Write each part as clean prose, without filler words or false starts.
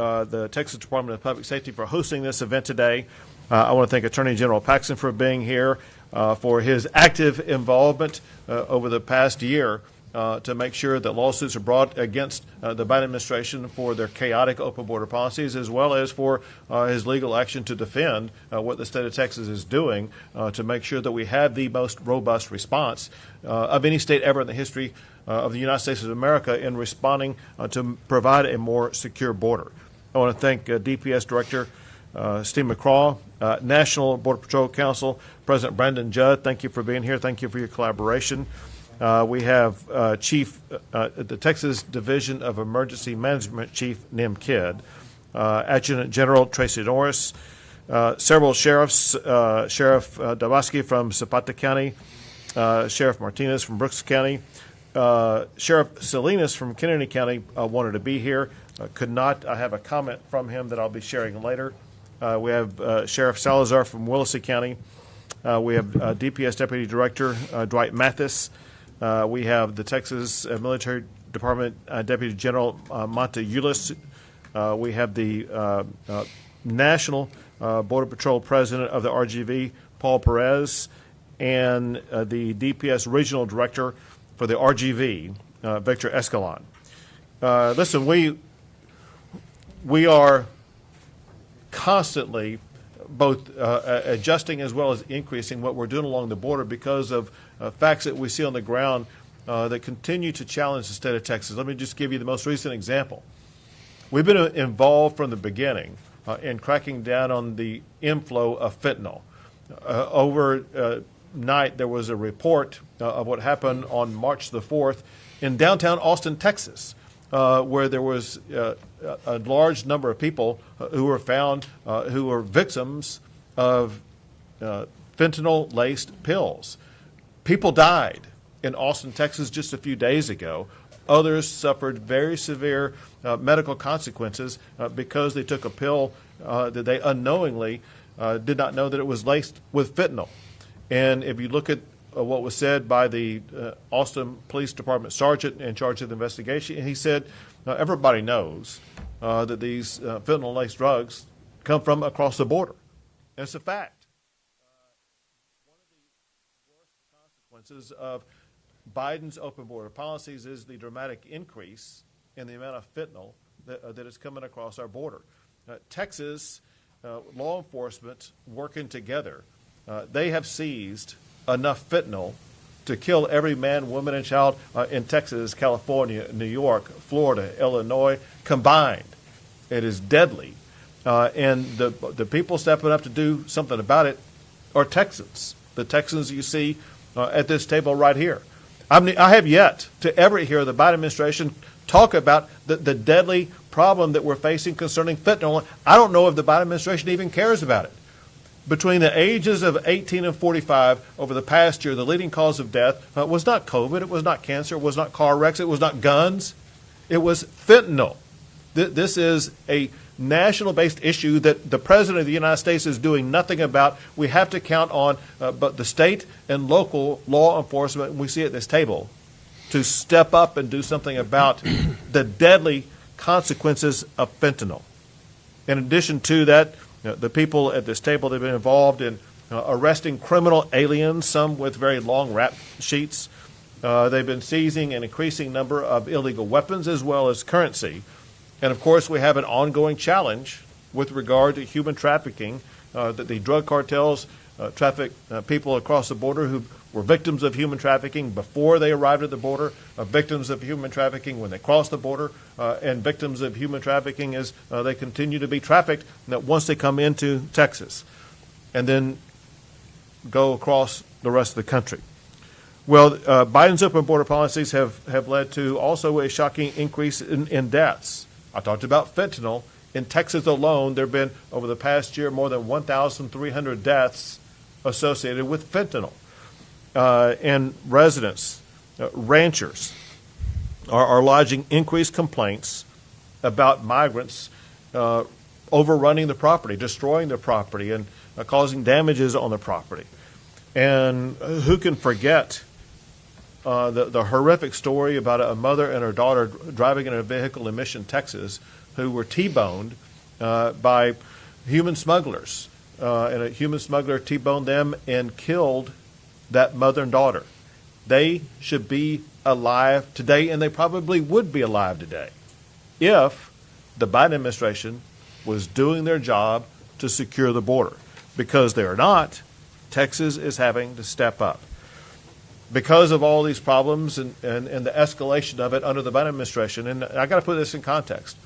the Texas Department of Public Safety for hosting this event today. I want to thank Attorney General Paxton for being here, for his active involvement over the past year to make sure that lawsuits are brought against the Biden administration for their chaotic open border policies, as well as for his legal action to defend what the state of Texas is doing to make sure that we have the most robust response of any state ever in the history of the United States of America in responding to provide a more secure border. I want to thank DPS Director Steve McCraw, National Border Patrol Council President Brandon Judd. Thank you for being here. Thank you for your collaboration. We have the Texas Division of Emergency Management Chief Nim Kidd, Adjutant General Tracy Norris, several sheriffs, Sheriff Dabaski from Zapata County, Sheriff Martinez from Brooks County, Sheriff Salinas from Kennedy County wanted to be here, could not. I have a comment from him that I'll be sharing later. We have Sheriff Salazar from Willacy County. We have DPS Deputy Director Dwight Mathis. We have the Texas Military Department Deputy General Monta Ulis. We have the National Border Patrol President of the RGV, Paul Perez, and the DPS Regional Director for the RGV, Victor Escalon. Listen, we are constantly both adjusting as well as increasing what we're doing along the border because of facts that we see on the ground that continue to challenge the state of Texas. Let me just give you the most recent example. We've been involved from the beginning in cracking down on the inflow of fentanyl. Overnight, there was a report of what happened on March the 4th in downtown Austin, Texas, where there was a large number of people who were found who were victims of fentanyl-laced pills. People died in Austin, Texas just a few days ago. Others suffered very severe medical consequences because they took a pill that they unknowingly did not know that it was laced with fentanyl. And if you look at what was said by the Austin Police Department sergeant in charge of the investigation, he said everybody knows that these fentanyl-laced drugs come from across the border. And it's a fact. One of the worst consequences of Biden's open border policies is the dramatic increase in the amount of fentanyl that is coming across our border. Texas law enforcement working together, they have seized enough fentanyl to kill every man, woman, and child in Texas, California, New York, Florida, Illinois combined. It is deadly. And the people stepping up to do something about it are Texans. The Texans you see at this table right here. I have yet to ever hear the Biden administration talk about the deadly problem that we're facing concerning fentanyl. I don't know if the Biden administration even cares about it. Between the ages of 18 and 45 over the past year, the leading cause of death was not COVID, it was not cancer, it was not car wrecks, it was not guns, it was fentanyl. This is a national-based issue that the President of the United States is doing nothing about. We have to count on but the state and local law enforcement, and we see at this table, to step up and do something about the deadly consequences of fentanyl. In addition to that, the people at this table, they've been involved in arresting criminal aliens, some with very long rap sheets. They've been seizing an increasing number of illegal weapons as well as currency. And, of course, we have an ongoing challenge with regard to human trafficking, that the drug cartels traffic people across the border who were victims of human trafficking before they arrived at the border, victims of human trafficking when they crossed the border, and victims of human trafficking as they continue to be trafficked once they come into Texas and then go across the rest of the country. Well, Biden's open border policies have led to also a shocking increase in deaths. I talked about fentanyl. In Texas alone, there have been, over the past year, more than 1,300 deaths associated with fentanyl. And residents, ranchers, are lodging increased complaints about migrants overrunning the property, destroying the property, and causing damages on the property. And who can forget the horrific story about a mother and her daughter driving in a vehicle in Mission, Texas, who were T-boned by human smugglers. And a human smuggler T-boned them and killed that mother and daughter. They should be alive today, and they probably would be alive today if the Biden administration was doing their job to secure the border. Because they are not, Texas is having to step up. Because of all these problems and the escalation of it under the Biden administration, and I got to put this in context.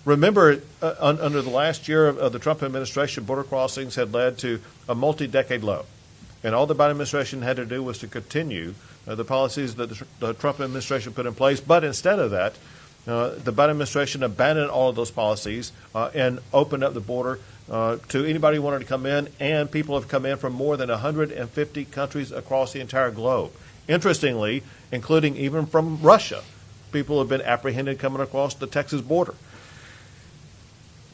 Remember, under the last year of the Trump administration, border crossings had led to a multi-decade low. And all the Biden administration had to do was to continue the policies that the Trump administration put in place. But instead of that, the Biden administration abandoned all of those policies and opened up the border to anybody who wanted to come in, and people have come in from more than 150 countries across the entire globe. Interestingly, including even from Russia, people have been apprehended coming across the Texas border.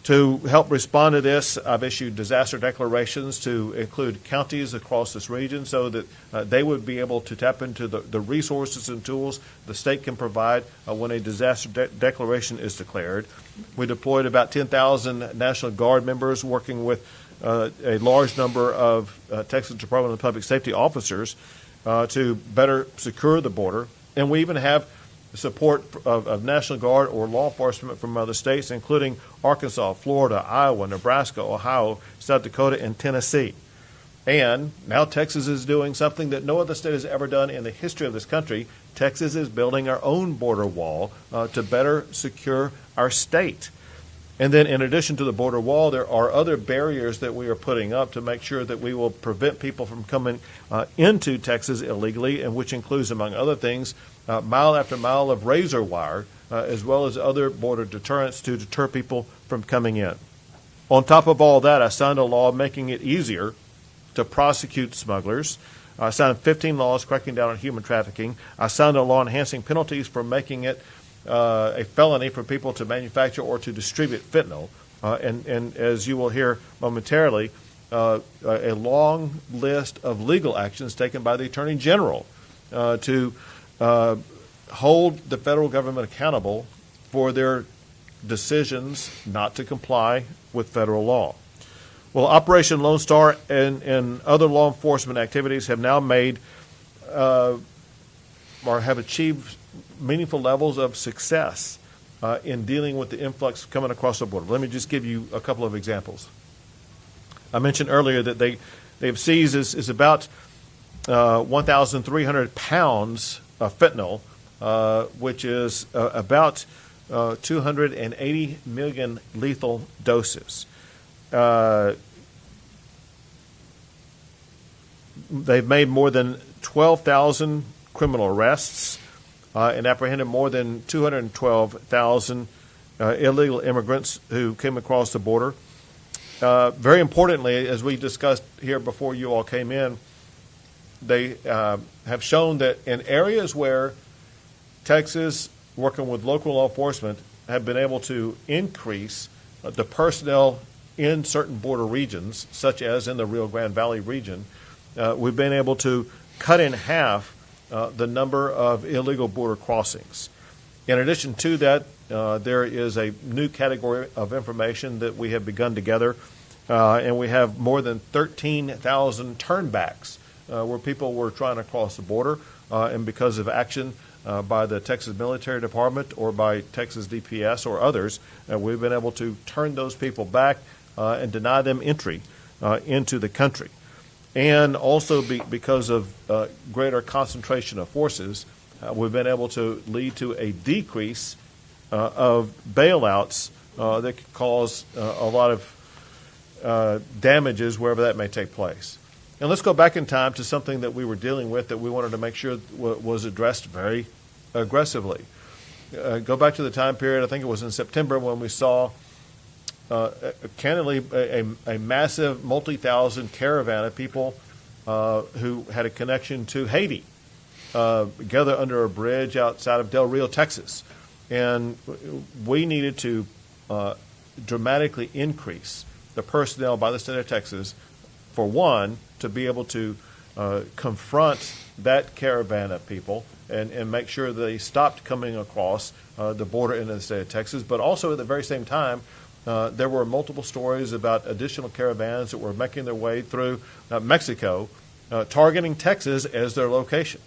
To help respond to this, I've issued disaster declarations to include counties across this region so that they would be able to tap into the resources and tools the state can provide when a disaster declaration is declared. We deployed about 10,000 National Guard members working with a large number of Texas Department of Public Safety officers to better secure the border. And we even have support of National Guard or law enforcement from other states, including Arkansas, Florida, Iowa, Nebraska, Ohio, South Dakota, and Tennessee. And now Texas is doing something that no other state has ever done in the history of this country. Texas is building our own border wall to better secure our state. And then in addition to the border wall, there are other barriers that we are putting up to make sure that we will prevent people from coming into Texas illegally, and which includes, among other things, mile after mile of razor wire, as well as other border deterrents to deter people from coming in. On top of all that, I signed a law making it easier to prosecute smugglers. I signed 15 laws cracking down on human trafficking. I signed a law enhancing penalties for making it a felony for people to manufacture or to distribute fentanyl. And as you will hear momentarily, a long list of legal actions taken by the Attorney General to hold the federal government accountable for their decisions not to comply with federal law. Well, Operation Lone Star and other law enforcement activities have now made or have achieved meaningful levels of success in dealing with the influx coming across the border. Let me just give you a couple of examples. I mentioned earlier that they've seized is about 1,300 pounds of fentanyl, which is about 280 million lethal doses. They've made more than 12,000 criminal arrests and apprehended more than 212,000 illegal immigrants who came across the border. Very importantly, as we discussed here before you all came in, they have shown that in areas where Texas, working with local law enforcement, have been able to increase the personnel in certain border regions, such as in the Rio Grande Valley region, we've been able to cut in half the number of illegal border crossings. In addition to that, there is a new category of information that we have begun together, and we have more than 13,000 turnbacks where people were trying to cross the border, and because of action by the Texas Military Department or by Texas DPS or others, we've been able to turn those people back and deny them entry into the country. And also because of greater concentration of forces, we've been able to lead to a decrease of bailouts that could cause a lot of damages wherever that may take place. And let's go back in time to something that we were dealing with that we wanted to make sure was addressed very aggressively. Go back to the time period, I think it was in September, when we saw candidly a massive multi-thousand caravan of people who had a connection to Haiti gather under a bridge outside of Del Rio, Texas. And we needed to dramatically increase the personnel by the state of Texas, for one, to be able to confront that caravan of people and make sure they stopped coming across the border into the state of Texas. But also at the very same time, there were multiple stories about additional caravans that were making their way through Mexico, targeting Texas as their location.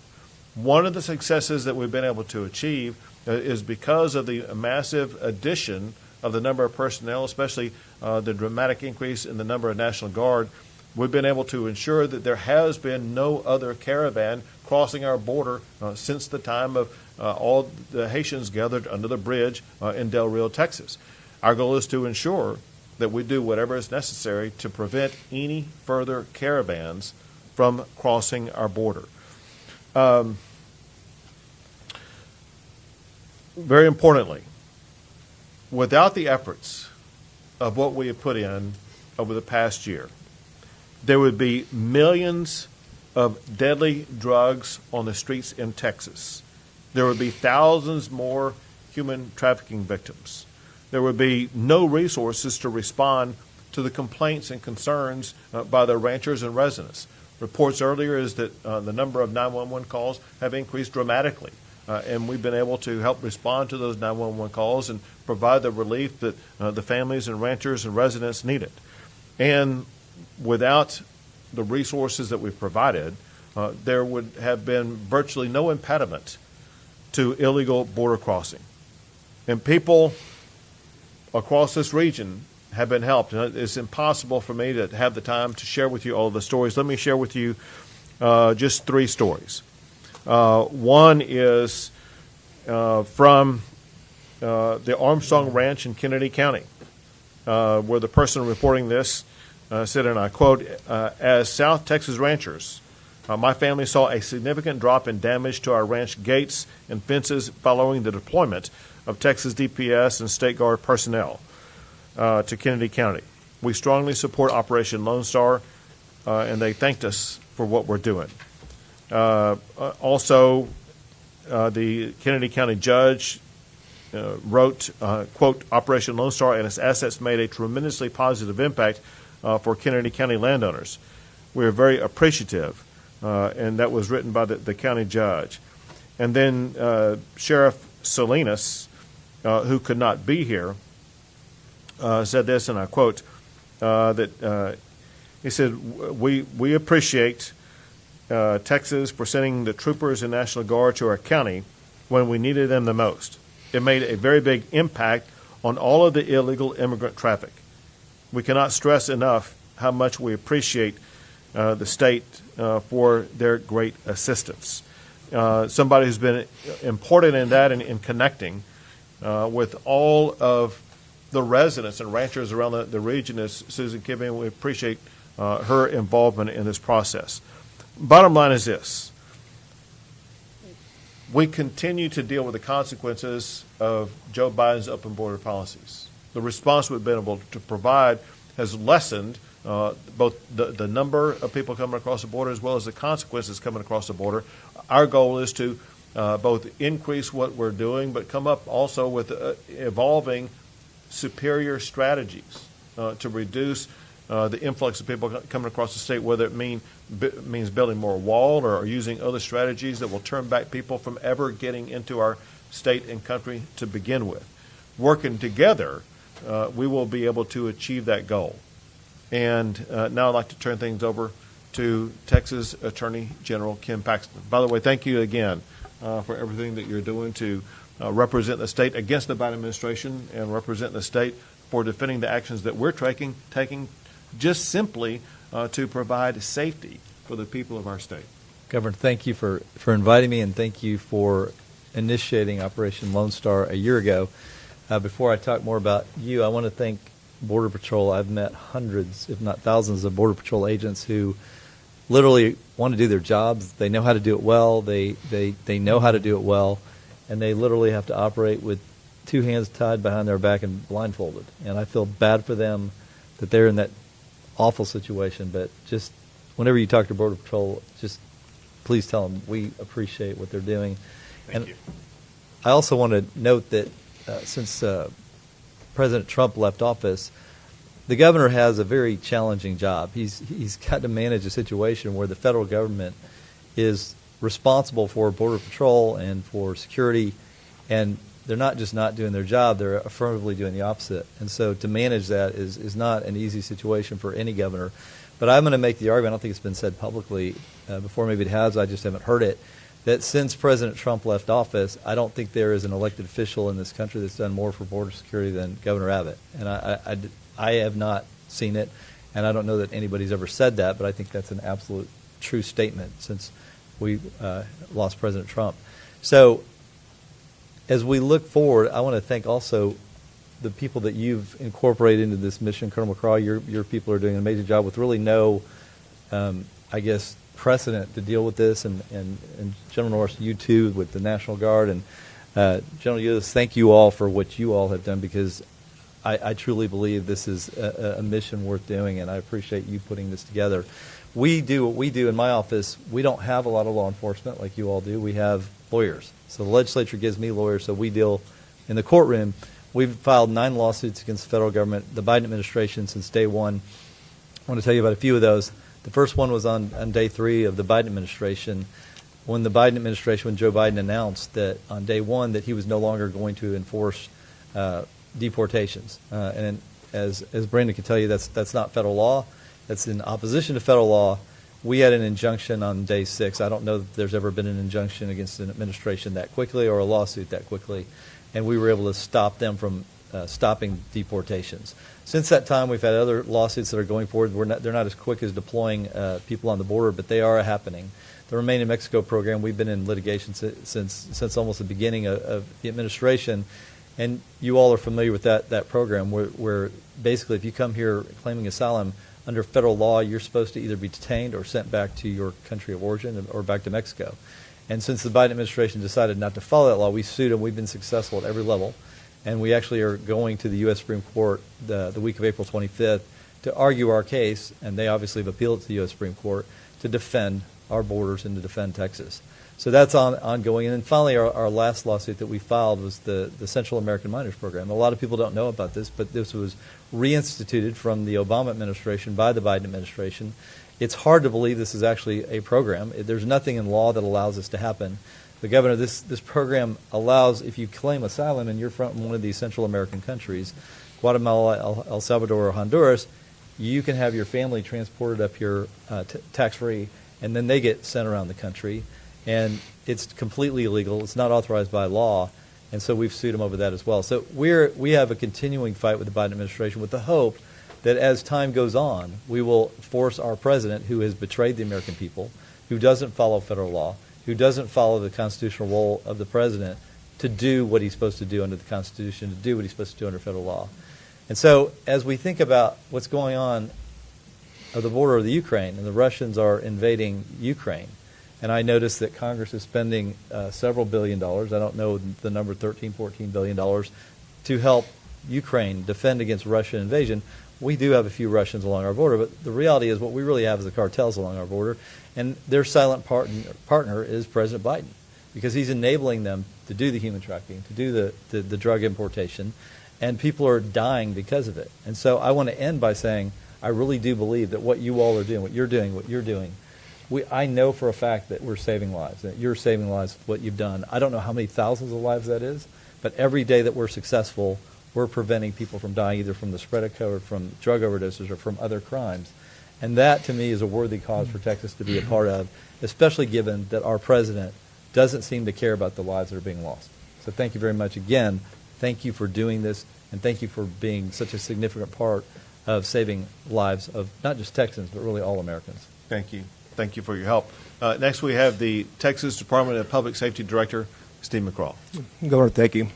One of the successes that we've been able to achieve is because of the massive addition of the number of personnel, especially the dramatic increase in the number of National Guard. We've been able to ensure that there has been no other caravan crossing our border since the time of all the Haitians gathered under the bridge in Del Rio, Texas. Our goal is to ensure that we do whatever is necessary to prevent any further caravans from crossing our border. Very importantly, without the efforts of what we have put in over the past year, there would be millions of deadly drugs on the streets in Texas. There would be thousands more human trafficking victims. There would be no resources to respond to the complaints and concerns by the ranchers and residents. Reports earlier is that the number of 911 calls have increased dramatically. And we've been able to help respond to those 911 calls and provide the relief that the families and ranchers and residents needed. And without the resources that we've provided, there would have been virtually no impediment to illegal border crossing. And people across this region have been helped. And it's impossible for me to have the time to share with you all of the stories. Let me share with you just 3 stories. One is from the Armstrong Ranch in Kennedy County, where the person reporting this said, and I quote, as South Texas ranchers, my family saw a significant drop in damage to our ranch gates and fences following the deployment of Texas DPS and State Guard personnel to Kennedy County. We strongly support Operation Lone Star, and they thanked us for what we're doing. Also, the Kennedy County judge wrote, quote, Operation Lone Star and its assets made a tremendously positive impact for Kennedy County landowners. We are very appreciative, and that was written by the county judge. And then Sheriff Salinas, who could not be here, said this, and I quote, that he said, we appreciate Texas for sending the troopers and National Guard to our county when we needed them the most. It made a very big impact on all of the illegal immigrant traffic. We cannot stress enough how much we appreciate the state for their great assistance. Somebody who's been important in that and in connecting with all of the residents and ranchers around the region is Susan Kibbe. We appreciate her involvement in this process. Bottom line is this. We continue to deal with the consequences of Joe Biden's open border policies. The response we've been able to provide has lessened both the number of people coming across the border as well as the consequences coming across the border. Our goal is to both increase what we're doing, but come up also with evolving superior strategies to reduce the influx of people coming across the state, whether it means building more wall or using other strategies that will turn back people from ever getting into our state and country to begin with. Working together, we will be able to achieve that goal. And now I'd like to turn things over to Texas Attorney General Ken Paxton. By the way, thank you again for everything that you're doing to represent the state against the Biden administration and represent the state for defending the actions that we're taking just simply to provide safety for the people of our state. Governor, thank you for inviting me, and thank you for initiating Operation Lone Star a year ago. Before I talk more about you, I want to thank Border Patrol. I've met hundreds, if not thousands, of Border Patrol agents who literally want to do their jobs. They know how to do it well. They know how to do it well, and they literally have to operate with 2 hands tied behind their back and blindfolded. And I feel bad for them that they're in that awful situation, but just whenever you talk to Border Patrol, just please tell them we appreciate what they're doing. Thank you. I also want to note that since President Trump left office, the governor has a very challenging job. He's got to manage a situation where the federal government is responsible for border patrol and for security, and they're not just not doing their job, they're affirmatively doing the opposite. And so to manage that is not an easy situation for any governor. But I'm going to make the argument, I don't think it's been said publicly before, maybe it has, I just haven't heard it, that since President Trump left office, I don't think there is an elected official in this country that's done more for border security than Governor Abbott. And I have not seen it, and I don't know that anybody's ever said that, but I think that's an absolute true statement since we lost President Trump. So as we look forward, I want to thank also the people that you've incorporated into this mission. Colonel McCraw, your people are doing an amazing job with really no, I guess, precedent to deal with this, and General Norris, you too, with the National Guard, and General Eulis, thank you all for what you all have done, because I truly believe this is a mission worth doing, and I appreciate you putting this together. We do what we do in my office. We don't have a lot of law enforcement like you all do. We have lawyers. So the legislature gives me lawyers, so we deal in the courtroom. We've filed 9 lawsuits against the federal government, the Biden administration, since day one. I want to tell you about a few of those. The first one was on day 3 of the Biden administration, when Joe Biden announced that on day 1 that he was no longer going to enforce deportations. And as Brandon can tell you, that's not federal law. That's in opposition to federal law. We had an injunction on day 6. I don't know that there's ever been an injunction against an administration that quickly or a lawsuit that quickly. And we were able to stop them from stopping deportations. Since that time, we've had other lawsuits that are going forward. They're not as quick as deploying people on the border, but they are happening. The Remain in Mexico program, we've been in litigation since almost the beginning of the administration. And you all are familiar with that program where basically if you come here claiming asylum, under federal law, you're supposed to either be detained or sent back to your country of origin or back to Mexico. And since the Biden administration decided not to follow that law, we sued them. We've been successful at every level. And we actually are going to the U.S. Supreme Court the week of April 25th to argue our case, and they obviously have appealed it to the U.S. Supreme Court, to defend our borders and to defend Texas. So that's ongoing. And then finally, our last lawsuit that we filed was the Central American Minors Program. A lot of people don't know about this, but this was reinstituted from the Obama administration by the Biden administration. It's hard to believe this is actually a program. There's nothing in law that allows this to happen. The governor, this program allows, if you claim asylum and you're from one of these Central American countries, Guatemala, El Salvador, or Honduras, you can have your family transported up here tax-free, and then they get sent around the country. And it's completely illegal. It's not authorized by law. And so we've sued them over that as well. So we have a continuing fight with the Biden administration with the hope that as time goes on, we will force our president, who has betrayed the American people, who doesn't follow federal law, who doesn't follow the constitutional role of the president, to do what he's supposed to do under the Constitution, to do what he's supposed to do under federal law. And so as we think about what's going on at the border of the Ukraine, and the Russians are invading Ukraine, and I noticed that Congress is spending several $1 billion, I don't know the number, $13-14 billion, to help Ukraine defend against Russian invasion. We do have a few Russians along our border, but the reality is what we really have is the cartels along our border, and their silent partner is President Biden, because he's enabling them to do the human trafficking, to do the drug importation, and people are dying because of it. And so I want to end by saying I really do believe that what you all are doing, what you're doing, I know for a fact that we're saving lives, that you're saving lives with what you've done. I don't know how many thousands of lives that is, but every day that we're successful, we're preventing people from dying either from the spread of COVID, from drug overdoses, or from other crimes. And that, to me, is a worthy cause for Texas to be a part of, especially given that our president doesn't seem to care about the lives that are being lost. So thank you very much again. Thank you for doing this, and thank you for being such a significant part of saving lives of not just Texans, but really all Americans. Thank you. Thank you for your help. Next, we have the Texas Department of Public Safety Director, Steve McCraw. Governor, thank you.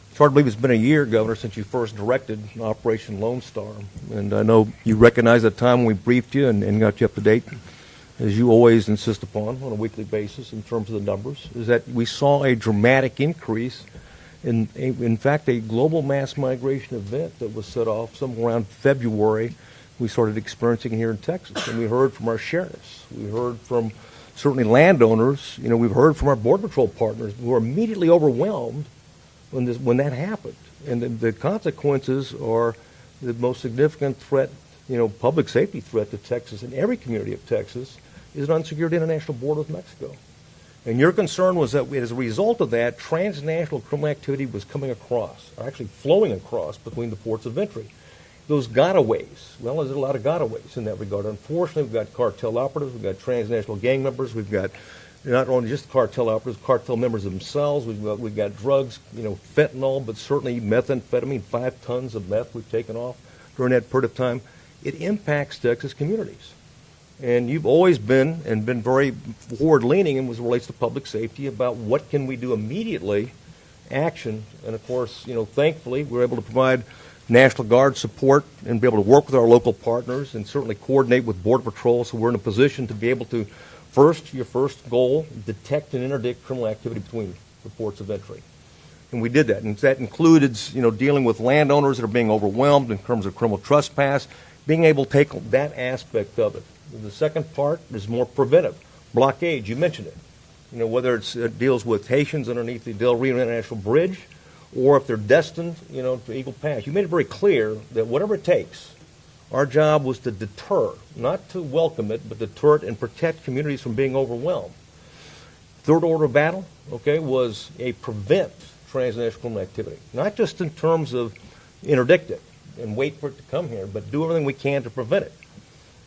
It's hard to believe it's been a year, Governor, since you first directed Operation Lone Star. And I know you recognize the time when we briefed you and got you up to date, as you always insist upon on a weekly basis in terms of the numbers, is that we saw a dramatic increase in fact, a global mass migration event that was set off somewhere around February we started experiencing here in Texas. And we heard from our sheriffs. We heard from certainly landowners. You know, we've heard from our Border Patrol partners who were immediately overwhelmed when that happened. And the consequences are the most significant threat, public safety threat to Texas and every community of Texas is an unsecured international border with Mexico. And your concern was that as a result of that, transnational criminal activity was coming across, or actually flowing across between the ports of entry. Those gotaways, well, there's a lot of gotaways in that regard. Unfortunately, we've got cartel operatives, we've got transnational gang members, we've got not only just cartel operatives, cartel members themselves, we've got drugs, fentanyl, but certainly methamphetamine, 5 tons of meth we've taken off during that period of time. It impacts Texas communities. And you've always been very forward-leaning as it relates to public safety about what can we do immediately, action. And, of course, thankfully, we're able to provide National Guard support and be able to work with our local partners and certainly coordinate with Border Patrol so we're in a position to be able to, your first goal, detect and interdict criminal activity between the ports of entry. And we did that. And that included, dealing with landowners that are being overwhelmed in terms of criminal trespass, being able to take that aspect of it. The second part is more preventive. Blockade, you mentioned it. Whether it deals with Haitians underneath the Del Rio International Bridge or if they're destined, to Eagle Pass. You made it very clear that whatever it takes, our job was to deter, not to welcome it, but deter it and protect communities from being overwhelmed. Third order of battle, was a prevent transnational criminal activity. Not just in terms of interdict it and wait for it to come here, but do everything we can to prevent it.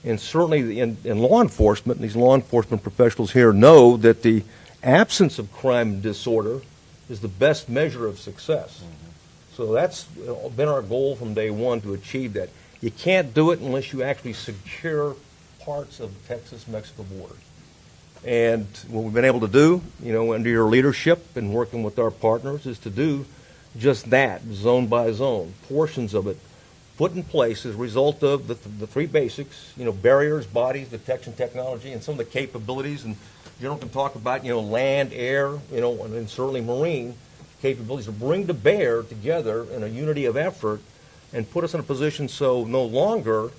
And certainly in law enforcement, these law enforcement professionals here know that the absence of crime and disorder is the best measure of success. Mm-hmm. So that's been our goal from day one, to achieve that. You can't do it unless you actually secure parts of the Texas-Mexico border. And what we've been able to do, under your leadership and working with our partners, is to do just that, zone by zone, portions of it, put in place as a result of the 3 basics, barriers, bodies, detection technology, and some of the capabilities. And General can talk about, land, air, and certainly marine capabilities to bring to bear together in a unity of effort and put us in a position so no longer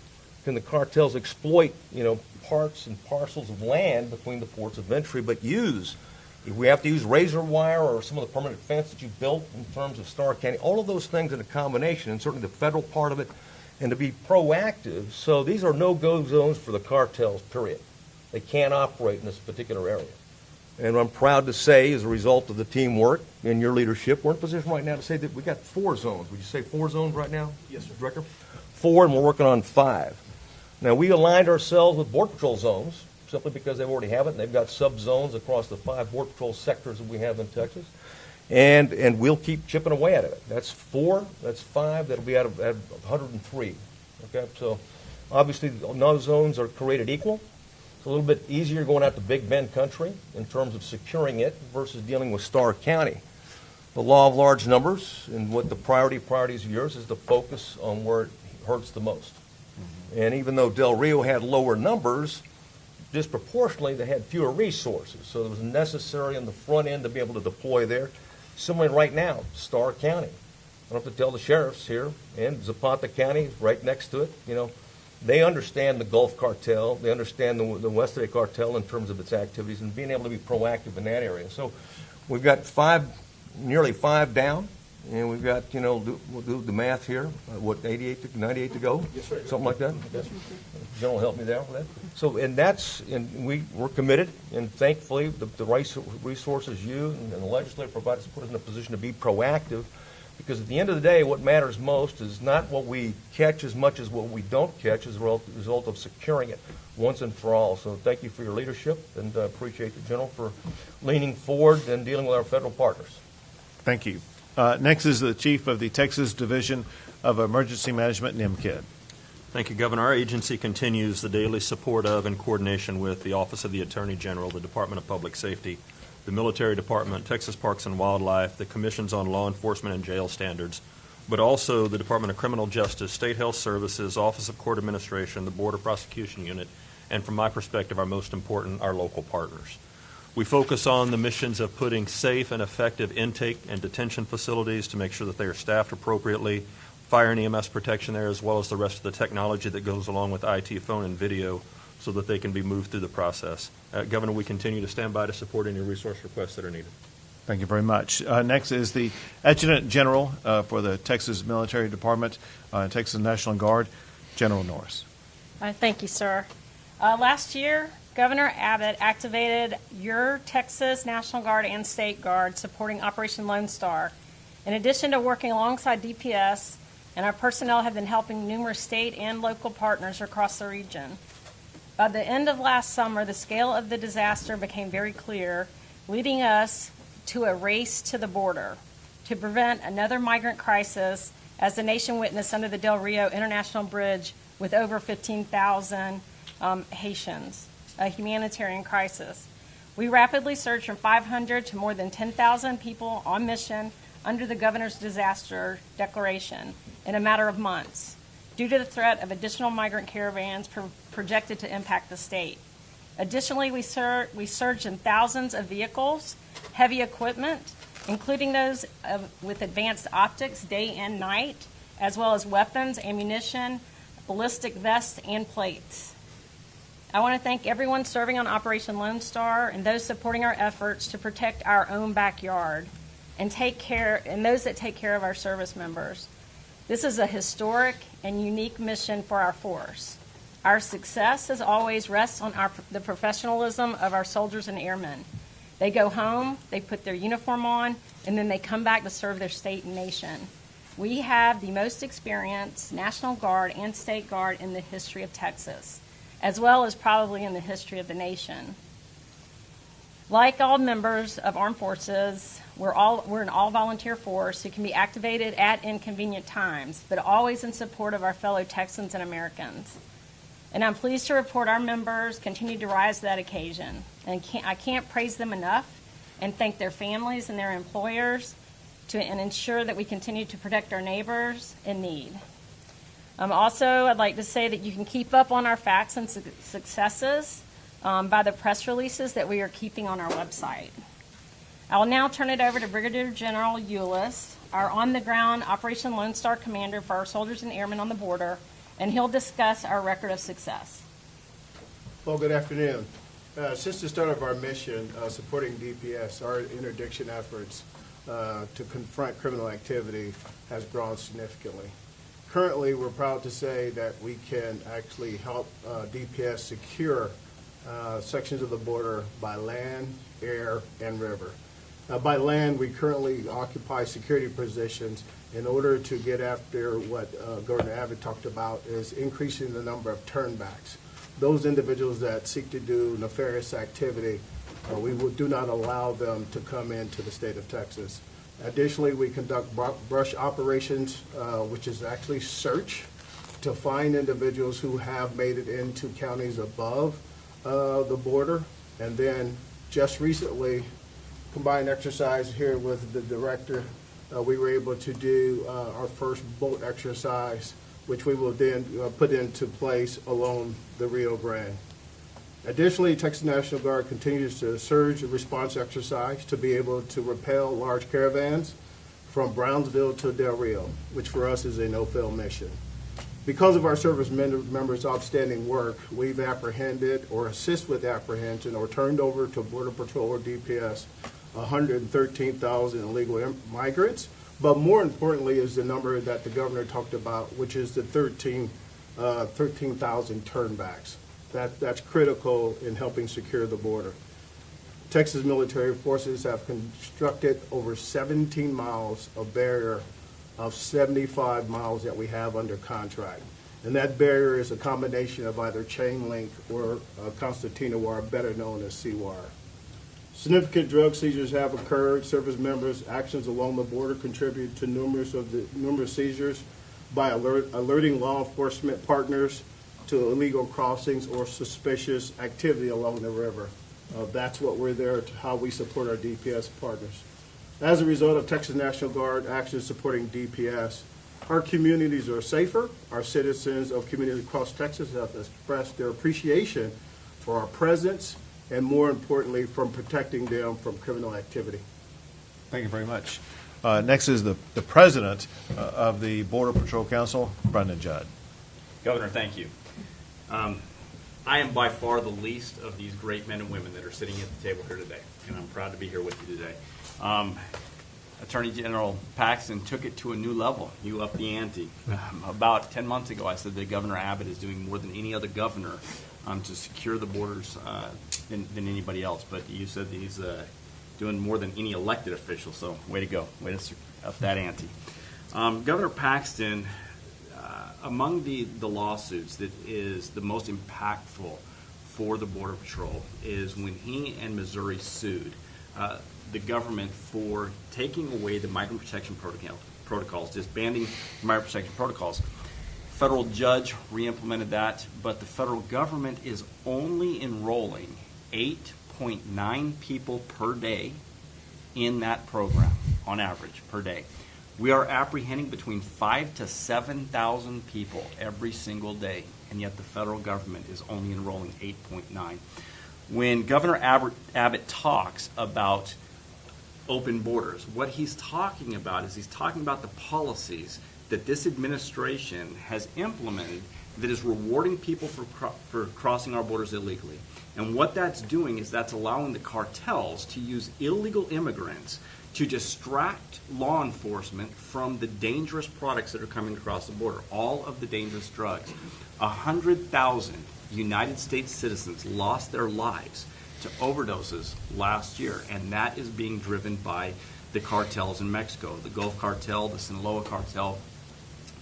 can the cartels exploit, parts and parcels of land between the ports of entry, but if we have to use razor wire or some of the permanent fence that you built in terms of Starr County, all of those things in a combination, and certainly the federal part of it, and to be proactive. So these are no-go zones for the cartels, period. They can't operate in this particular area. And I'm proud to say, as a result of the teamwork and your leadership, we're in a position right now to say that we've got 4 zones. Would you say 4 zones right now? Yes, sir. Director? 4, and we're working on 5. Now, we aligned ourselves with Border Patrol zones, simply because they already have it, and they've got sub-zones across the 5 Border Patrol sectors that we have in Texas. And we'll keep chipping away at it. That's 4, that's 5, that'll be out of 103. Okay, so obviously no zones are created equal. It's a little bit easier going out to Big Bend country in terms of securing it versus dealing with Starr County. The law of large numbers, and what the priorities of yours is to focus on where it hurts the most. Mm-hmm. And even though Del Rio had lower numbers, disproportionately, they had fewer resources. So it was necessary on the front end to be able to deploy there. Similarly, right now, Starr County. I don't have to tell the sheriffs here, and Zapata County, right next to it, they understand the Gulf Cartel. They understand the West Bay Cartel in terms of its activities and being able to be proactive in that area. So we've got nearly 5 down, and we've got, we'll do the math here, 98 to 98 to go? Yes, sir. Something like that? Yes. General, help me there with that. So, and we're committed, and thankfully the resources you and the legislature provide us, put us in a position to be proactive, because at the end of the day, what matters most is not what we catch as much as what we don't catch as a result of securing it once and for all. So thank you for your leadership, and appreciate the General for leaning forward and dealing with our federal partners. Thank you. Next is the Chief of the Texas Division of Emergency Management, NIMCID. Thank you, Governor. Our agency continues the daily support of and coordination with the Office of the Attorney General, the Department of Public Safety, the Military Department, Texas Parks and Wildlife, the Commissions on Law Enforcement and Jail Standards, but also the Department of Criminal Justice, State Health Services, Office of Court Administration, the Border Prosecution Unit, and from my perspective, our most important, our local partners. We focus on the missions of putting safe and effective intake and detention facilities to make sure that they are staffed appropriately, fire and EMS protection there, as well as the rest of the technology that goes along with IT, phone, and video, so that they can be moved through the process. Governor, we continue to stand by to support any resource requests that are needed. Thank you very much. Next is the Adjutant General for the Texas Military Department and Texas National Guard, General Norris. Thank you, sir. Last year, Governor Abbott activated your Texas National Guard and State Guard supporting Operation Lone Star. In addition to working alongside DPS, and our personnel have been helping numerous state and local partners across the region. By the end of last summer, the scale of the disaster became very clear, leading us to a race to the border to prevent another migrant crisis as the nation witnessed under the Del Rio International Bridge with over 15,000 Haitians, a humanitarian crisis. We rapidly surged from 500 to more than 10,000 people on mission under the governor's disaster declaration in a matter of months, due to the threat of additional migrant caravans projected to impact the state. Additionally, we surged in thousands of vehicles, heavy equipment, including those with advanced optics day and night, as well as weapons, ammunition, ballistic vests, and plates. I want to thank everyone serving on Operation Lone Star and those supporting our efforts to protect our own backyard and those that take care of our service members. This is a historic and unique mission for our force. Our success, as always, rests on the professionalism of our soldiers and airmen. They go home, they put their uniform on, and then they come back to serve their state and nation. We have the most experienced National Guard and State Guard in the history of Texas, as well as probably in the history of the nation. Like all members of armed forces, we're an all-volunteer force who can be activated at inconvenient times, but always in support of our fellow Texans and Americans. And I'm pleased to report our members continue to rise to that occasion. And I can't praise them enough and thank their families and their employers and ensure that we continue to protect our neighbors in need. Also, I'd like to say that you can keep up on our facts and successes by the press releases that we are keeping on our website. I will now turn it over to Brigadier General Eulis, our on-the-ground Operation Lone Star commander for our soldiers and airmen on the border, and he'll discuss our record of success. Well, good afternoon. Since the start of our mission supporting DPS, our interdiction efforts to confront criminal activity has grown significantly. Currently, we're proud to say that we can actually help DPS secure sections of the border by land, air, and river. By land, we currently occupy security positions in order to get after what Governor Abbott talked about, is increasing the number of turnbacks. Those individuals that seek to do nefarious activity, we do not allow them to come into the state of Texas. Additionally, we conduct brush operations, which is actually search to find individuals who have made it into counties above the border. And then just recently, combined exercise here with the director, we were able to do our first boat exercise, which we will then put into place along the Rio Grande. Additionally, Texas National Guard continues to surge response exercise to be able to repel large caravans from Brownsville to Del Rio, which for us is a no-fail mission. Because of our service members' outstanding work, we've apprehended or assist with apprehension or turned over to Border Patrol or DPS 113,000 illegal migrants, but more importantly is the number that the governor talked about, which is the 13,000 turnbacks. That's critical in helping secure the border. Texas military forces have constructed over 17 miles of barrier of 75 miles that we have under contract. And that barrier is a combination of either chain link or concertina wire, better known as C-wire. Significant drug seizures have occurred. Service members' actions along the border contribute to numerous seizures by alerting law enforcement partners to illegal crossings or suspicious activity along the river. That's what we're there to, how we support our DPS partners. As a result of Texas National Guard actions supporting DPS, our communities are safer. Our citizens of communities across Texas have expressed their appreciation for our presence and, more importantly, from protecting them from criminal activity. Thank you very much. Next is the president of the Border Patrol Council, Brendan Judd. Governor, thank you. I am by far the least of these great men and women that are sitting at the table here today, and I'm proud to be here with you today. Attorney General Paxton took it to a new level. You upped the ante. About 10 months ago, I said that Governor Abbott is doing more than any other governor to secure the borders than anybody else. But you said that he's doing more than any elected official, so way to go. Way to up that ante. Governor Paxton, among the lawsuits that is the most impactful for the Border Patrol is when he and Missouri sued the government for taking away the migrant protection protocols, disbanding migrant protection protocols. Federal judge re-implemented that, but the federal government is only enrolling 8.9 people per day in that program, on average, per day. We are apprehending between 5,000 to 7,000 people every single day, and yet the federal government is only enrolling 8.9. When Governor Abbott talks about open borders, what he's talking about is he's talking about the policies that this administration has implemented that is rewarding people for crossing our borders illegally. And what that's doing is that's allowing the cartels to use illegal immigrants to distract law enforcement from the dangerous products that are coming across the border, all of the dangerous drugs. 100,000 United States citizens lost their lives to overdoses last year, and that is being driven by the cartels in Mexico, the Gulf Cartel, the Sinaloa Cartel.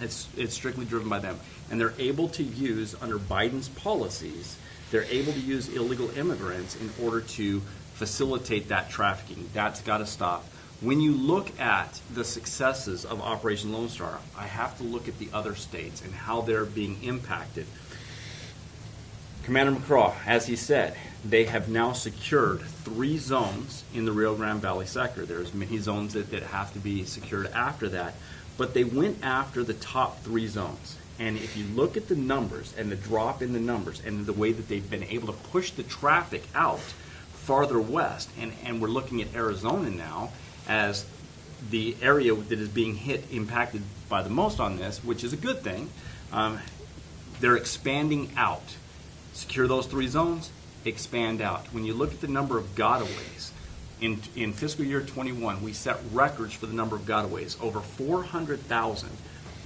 It's strictly driven by them. And they're able to use, under Biden's policies, they're able to use illegal immigrants in order to facilitate that trafficking. That's got to stop. When you look at the successes of Operation Lone Star, I have to look at the other states and how they're being impacted. Commander McCraw, as he said, they have now secured 3 zones in the Rio Grande Valley sector. There's many zones that have to be secured after that, but they went after the top 3 zones. And if you look at the numbers and the drop in the numbers and the way that they've been able to push the traffic out farther west, and we're looking at Arizona now as the area that is being impacted by the most on this, which is a good thing. They're expanding out. Secure those 3 zones, expand out. When you look at the number of gotaways, in fiscal year 21, we set records for the number of gotaways, over 400,000.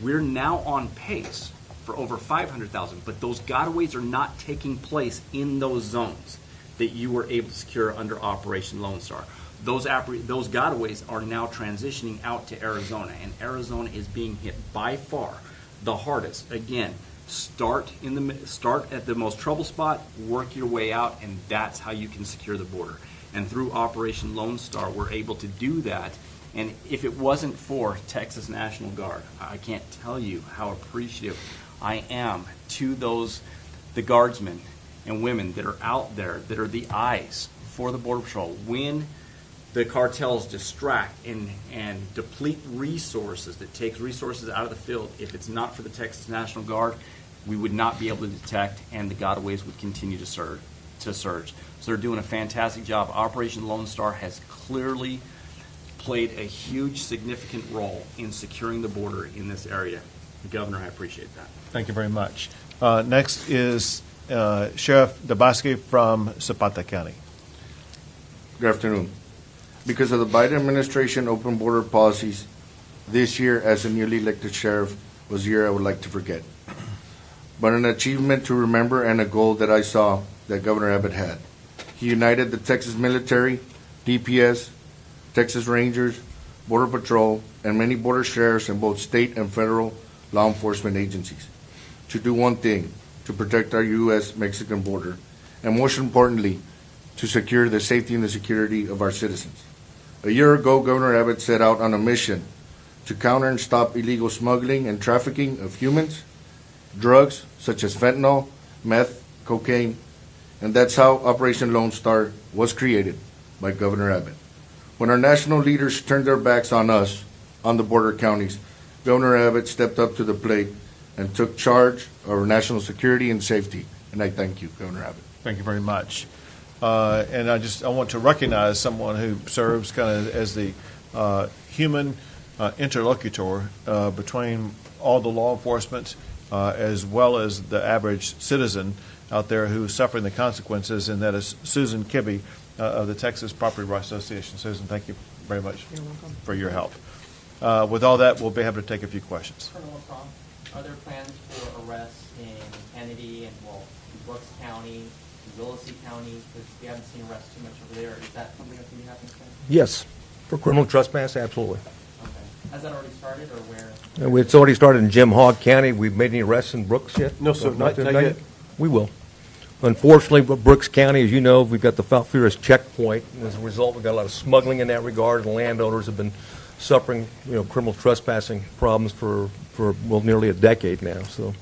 We're now on pace for over 500,000, but those gotaways are not taking place in those zones that you were able to secure under Operation Lone Star. Those gotaways are now transitioning out to Arizona, and Arizona is being hit by far the hardest. Again, start at the most trouble spot, work your way out, and that's how you can secure the border. And through Operation Lone Star, we're able to do that. And if it wasn't for Texas National Guard, I can't tell you how appreciative I am to the guardsmen and women that are out there, that are the eyes for the Border Patrol. When the cartels distract and deplete resources, that takes resources out of the field, if it's not for the Texas National Guard, we would not be able to detect, and the gotaways would continue to surge. So they're doing a fantastic job. Operation Lone Star has clearly played a huge, significant role in securing the border in this area. Governor, I appreciate that. Thank you very much. Next is Sheriff Dabowski from Zapata County. Good afternoon. Because of the Biden administration open border policies, this year as a newly elected sheriff was a year I would like to forget. But an achievement to remember and a goal that I saw that Governor Abbott had. He united the Texas military, DPS, Texas Rangers, Border Patrol, and many border sheriffs in both state and federal law enforcement agencies to do one thing, to protect our U.S.-Mexican border, and most importantly, to secure the safety and the security of our citizens. A year ago, Governor Abbott set out on a mission to counter and stop illegal smuggling and trafficking of humans, drugs such as fentanyl, meth, cocaine, and that's how Operation Lone Star was created by Governor Abbott. When our national leaders turned their backs on us, on the border counties, Governor Abbott stepped up to the plate and took charge of our national security and safety, and I thank you, Governor Abbott. Thank you very much. And I want to recognize someone who serves kind of as the human interlocutor between all the law enforcement as well as the average citizen out there who's suffering the consequences, and that is Susan Kibbe of the Texas Property Rights Association. Susan, thank you very much for your help. With all that, we'll be happy to take a few questions. Colonel LaFranc, are there plans for arrests in Kennedy and, well, Brooks County, Willacy County? Because we haven't seen arrests too much over there. Is that something that's going to be happening soon? Yes, for criminal trespass, absolutely. Okay. Has that already started, or where? It's already started in Jim Hogg County. We've made any arrests in Brooks yet? No, sir, not yet. We will. Unfortunately, Brooks County, as you know, we've got the Falfurrias checkpoint, and as a result, we've got a lot of smuggling in that regard, and landowners have been suffering, criminal trespassing problems for well, nearly a decade now. So,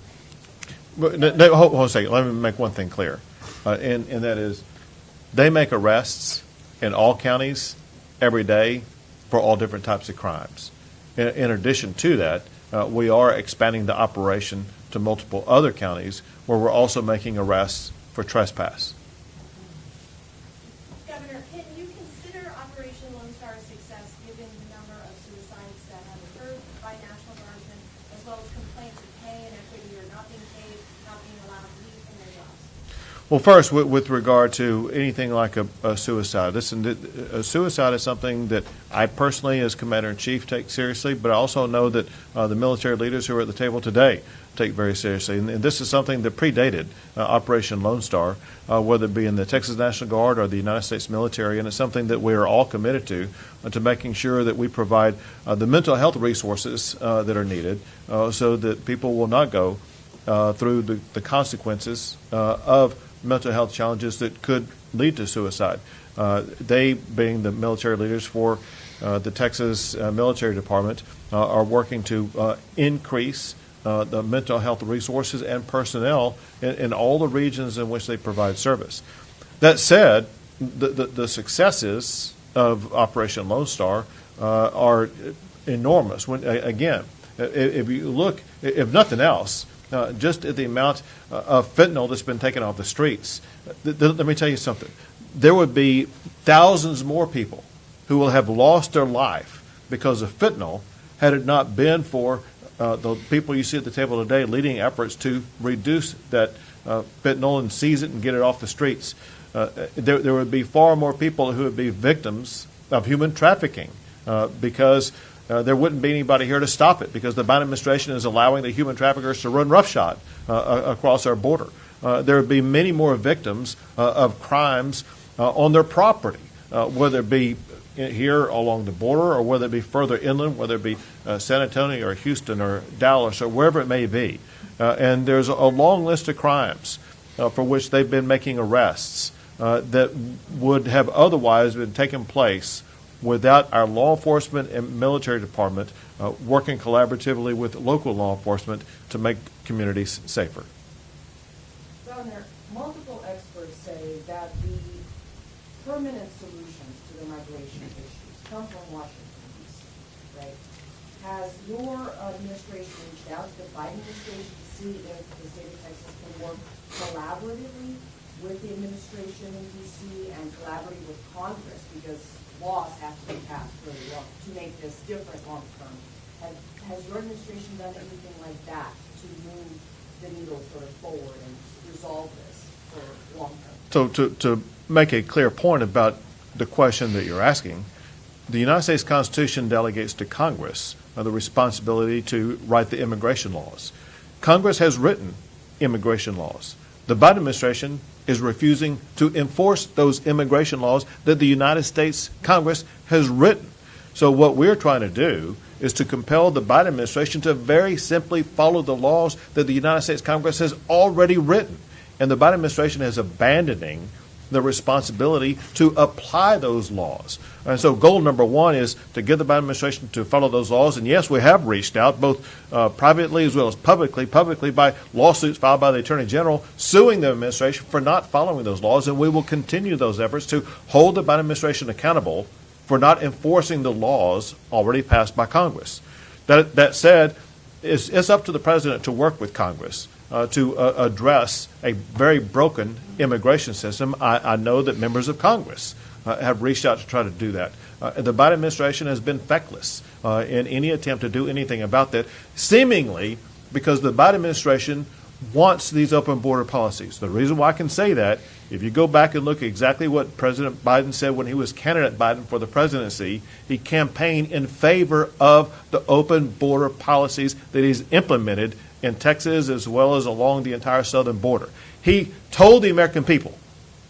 But, no, hold on a second. Let me make one thing clear, and that is, they make arrests in all counties every day for all different types of crimes. In addition to that, we are expanding the operation to multiple other counties where we're also making arrests for trespass. Governor, can you consider Operation Lone Star a success given the number of suicides that have occurred by National Guardsmen, as well as complaints of pay inequity or not being paid, not being allowed leave in their jobs? Well, first, with regard to anything like a suicide, listen, a suicide is something that I personally, as Commander-in-Chief, take seriously, but I also know that the military leaders who are at the table today take very seriously. And this is something that predated Operation Lone Star, whether it be in the Texas National Guard or the United States military, and it's something that we are all committed to making sure that we provide the mental health resources that are needed so that people will not go through the consequences of mental health challenges that could lead to suicide. They, being the military leaders for the Texas Military Department, are working to increase the mental health resources and personnel in all the regions in which they provide service. That said, the successes of Operation Lone Star are enormous. Again, if you look, if nothing else, just at the amount of fentanyl that's been taken off the streets, let me tell you something. There would be thousands more people who will have lost their life because of fentanyl had it not been for the people you see at the table today leading efforts to reduce that fentanyl and seize it and get it off the streets. There would be far more people who would be victims of human trafficking because there wouldn't be anybody here to stop it, because the Biden administration is allowing the human traffickers to run roughshod across our border. There would be many more victims of crimes on their property, whether it be here along the border or whether it be further inland, whether it be San Antonio or Houston or Dallas or wherever it may be. And there's a long list of crimes for which they've been making arrests that would have otherwise been taking place without our law enforcement and military department working collaboratively with local law enforcement to make communities safer. Governor, multiple experts say that the permanent solutions to the migration issues come from Washington, D.C., right? Has your administration reached out to the Biden administration to see if the state of Texas can work collaboratively with the administration in D.C. and collaborating with Congress, because laws have to be passed really well to make this different long term? Has your administration done anything like that to move the needle sort of forward and resolve this for long term? So to make a clear point about the question that you're asking, the United States Constitution delegates to Congress the responsibility to write the immigration laws. Congress has written immigration laws. The Biden administration is refusing to enforce those immigration laws that the United States Congress has written. So what we're trying to do is to compel the Biden administration to very simply follow the laws that the United States Congress has already written. And the Biden administration is abandoning the responsibility to apply those laws. And so goal number one is to get the Biden administration to follow those laws. And yes, we have reached out both privately as well as publicly by lawsuits filed by the Attorney General suing the administration for not following those laws. And we will continue those efforts to hold the Biden administration accountable for not enforcing the laws already passed by Congress. That said, it's up to the president to work with Congress to address a very broken immigration system. I know that members of Congress have reached out to try to do that. The Biden administration has been feckless in any attempt to do anything about that, seemingly because the Biden administration wants these open border policies. The reason why I can say that, if you go back and look at exactly what President Biden said when he was candidate Biden for the presidency, he campaigned in favor of the open border policies that he's implemented in Texas as well as along the entire southern border. He told the American people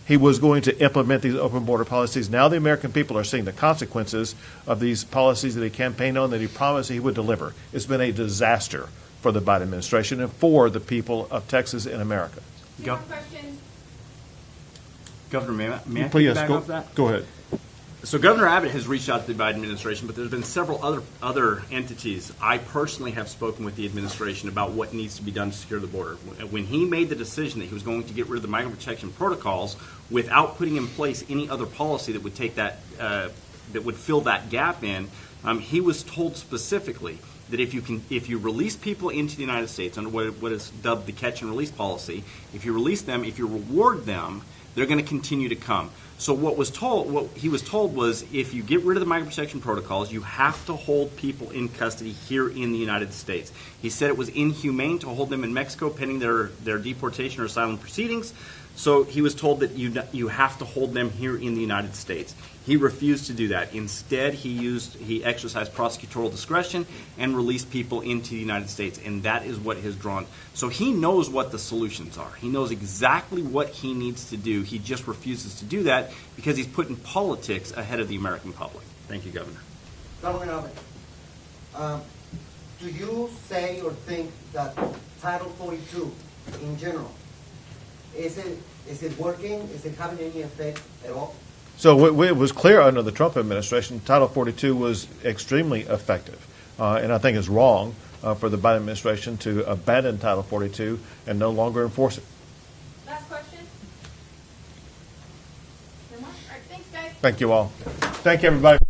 he was going to implement these open border policies. Now the American people are seeing the consequences of these policies that he campaigned on, that he promised he would deliver. It's been a disaster for the Biden administration and for the people of Texas and America. Two more questions. Governor, may I Please, back off that? go ahead. So Governor Abbott has reached out to the Biden administration, but there's been several other entities. I personally have spoken with the administration about what needs to be done to secure the border. When he made the decision that he was going to get rid of the migrant protection protocols without putting in place any other policy that would take that that would fill that gap in, he was told specifically that if you release people into the United States under what is dubbed the catch and release policy, if you release them, if you reward them, they're going to continue to come. So what he was told was, if you get rid of the migrant protection protocols, you have to hold people in custody here in the United States. He said it was inhumane to hold them in Mexico pending their deportation or asylum proceedings. So he was told that you have to hold them here in the United States. He refused to do that. Instead, he exercised prosecutorial discretion and released people into the United States, and that is what has drawn. So he knows what the solutions are. He knows exactly what he needs to do. He just refuses to do that because he's putting politics ahead of the American public. Thank you, Governor. Governor Abbott, do you say or think that Title 42 in general, is it working? Is it having any effect at all? So it was clear under the Trump administration, Title 42 was extremely effective. And I think it's wrong for the Biden administration to abandon Title 42 and no longer enforce it. Last question. No more? All right, thanks, guys. Thank you all. Thank you, everybody.